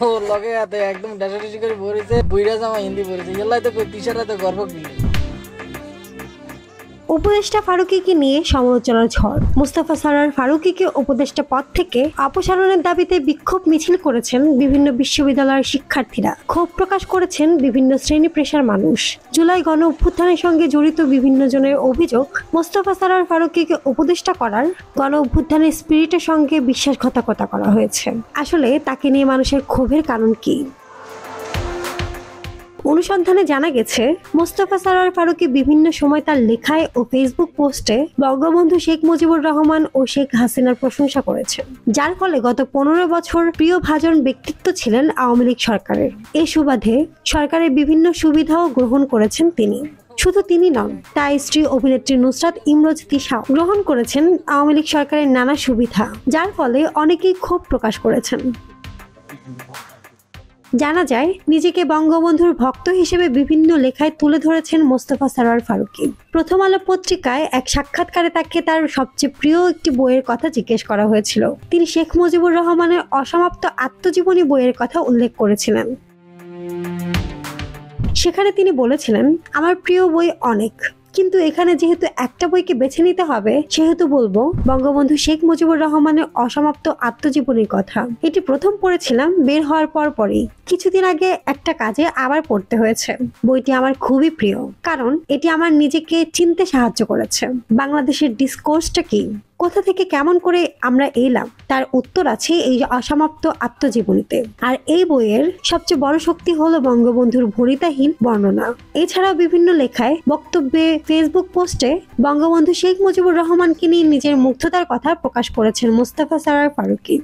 ওর লগে হাতে একদম ডাসাডাসি করে পড়েছে, বুইড়া জামা হিন্দি পড়েছে, এলাই তো টিশার্ট তো গর্ব কি। উপদেষ্টা ফারুকীকে নিয়ে সমালোচনার ঝড়। মুস্তাফা সরোয়ার ফারুকীকে উপদেষ্টা পদ থেকে অপসারণের দাবিতে বিক্ষোভ মিছিল করেছেন বিভিন্ন বিশ্ববিদ্যালয়ের শিক্ষার্থীরা। ক্ষোভ প্রকাশ করেছেন বিভিন্ন শ্রেণী পেশার মানুষ। জুলাই গণ অভ্যুত্থানের সঙ্গে জড়িত বিভিন্ন জনের অভিযোগ, মোস্তফা সরোয়ার ফারুকীকে উপদেষ্টা করার গণ অভ্যুত্থানের স্পিরিটের সঙ্গে বিশ্বাসঘাতকতা করা হয়েছে। আসলে তাকে নিয়ে মানুষের ক্ষোভের কারণ কি? অনুসন্ধানে জানা গেছে, মোস্তফা সরোয়ার ফারুকী বিভিন্ন সময় তার লেখায় ও ফেসবুক পোস্টে বঙ্গবন্ধু শেখ মুজিবুর রহমান ও শেখ হাসিনার প্রশংসা করেছেন, যার ফলে গত 15 বছর প্রিয়ভাজন ব্যক্তিত্ব ছিলেন আওয়ামী লীগ সরকারের। এই সুবাদে সরকারের বিভিন্ন সুবিধাও গ্রহণ করেছেন তিনি। শুধু তিনি নন, তার স্ত্রী অভিনেত্রী নুসরাত ইমরোজ তিশাও গ্রহণ করেছেন আওয়ামী লীগ সরকারের নানা সুবিধা, যার ফলে অনেকেই ক্ষোভ প্রকাশ করেছেন। জানা যায়, নিজেকে বঙ্গবন্ধুর ভক্ত হিসেবে বিভিন্ন লেখায় তুলে ধরেছেন মোস্তফা সরোয়ার ফারুকী। প্রথম আলো পত্রিকায় এক সাক্ষাৎকারে তাকে তার সবচেয়ে প্রিয় একটি বইয়ের কথা জিজ্ঞেস করা হয়েছিল। তিনি শেখ মুজিবুর রহমানের অসমাপ্ত আত্মজীবনী বইয়ের কথা উল্লেখ করেছিলেন। সেখানে তিনি বলেছিলেন, আমার প্রিয় বই অনেক, কিন্তু এখানে যেহেতু একটা বইকে বেছে নিতে হবে, সেহেতু বলবো বঙ্গবন্ধু শেখ মুজিবুর রহমানের অসমাপ্ত আত্মজীবনীর কথা। এটি প্রথম পড়েছিলাম বের হওয়ার পরই। কিছুদিন আগে একটা কাজে আবার পড়তে হয়েছে। বইটি আমার খুবই প্রিয়, কারণ এটি আমার নিজেকে চিনতে সাহায্য করেছে। বাংলাদেশের ডিসকোর্সটা কি, কোথা থেকে কেমন করে আমরা এলাম, তার উত্তর আছে এই অসমাপ্ত আত্মজীবনীতে। আর এই বইয়ের সবচেয়ে বড় শক্তি হলো বঙ্গবন্ধুর ভরিতাহীন বর্ণনা। এছাড়াও বিভিন্ন লেখায়, বক্তব্যে, ফেসবুক পোস্টে বঙ্গবন্ধু শেখ মুজিবুর রহমানকে নিয়ে নিজের মুগ্ধতার কথা প্রকাশ করেছেন মোস্তফা সরোয়ার ফারুকী।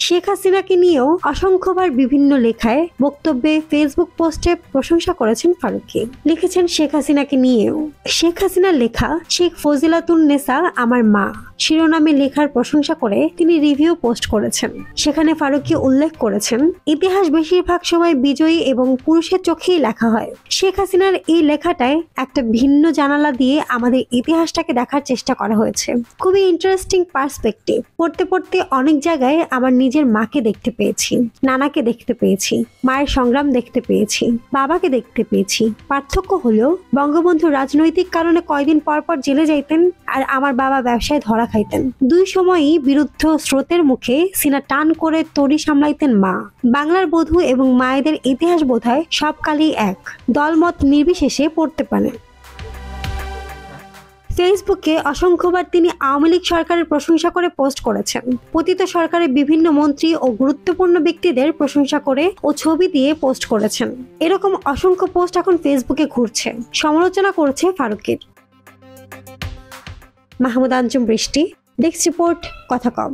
শেখ হাসিনাকে নিয়েও অসংখ্যবার বিভিন্ন লেখায়, বক্তব্যে, ফেসবুক পোস্টে প্রশংসা করেছেন ফারুকী। লিখেছেন শেখ হাসিনাকে নিয়েও। শেখ হাসিনার লেখা শেখ ফজিলাতুন্নেসা আমার মা শিরোনামে লেখার প্রশংসা করে তিনি রিভিউ পোস্ট করেছেন। সেখানে ফারুকী উল্লেখ করেছেন, ইতিহাস বেশিরভাগ সময় বিজয়ী এবং পুরুষের চোখেই লেখা হয়। শেখ হাসিনার এই লেখাটায় একটা ভিন্ন জানালা দিয়ে আমাদের ইতিহাসটাকে দেখার চেষ্টা করা হয়েছে। খুবই ইন্টারেস্টিং পার্সপেক্টিভ। পড়তে পড়তে অনেক জায়গায় আমার নিজের মাকে দেখতে পেয়েছি, নানাকে দেখতে পেয়েছি, মায়ের সংগ্রাম দেখতে পেয়েছি, বাবাকে দেখতে পেয়েছি। পার্থক্য হলো, বঙ্গবন্ধু রাজনৈতিক কারণে কয়দিন পর পর জেলে যাইতেন, আর আমার বাবা ব্যবসায় ধরা খাইতেন। দুই সময়ই বিরুদ্ধ স্রোতের মুখে সিনা টান করে তরি সামলাইতেন মা। বাংলার বধূ এবং মায়েদের ইতিহাস বোধহয় সব কালই এক, দলমত নির্বিশেষে পড়তে পারেন। ফেসবুকে অসংখ্যবার তিনি আওয়ামী লীগ সরকারের প্রশংসা করে পোস্ট করেছেন। পতিত সরকারের বিভিন্ন মন্ত্রী ও গুরুত্বপূর্ণ ব্যক্তিদের প্রশংসা করে ও ছবি দিয়ে পোস্ট করেছেন। এরকম অসংখ্য পোস্ট এখন ফেসবুকে ঘুরছে, সমালোচনা করছে ফারুকীর। মাহমুদ আঞ্জুম বৃষ্টি, ডেস্ক রিপোর্ট, কথা কম।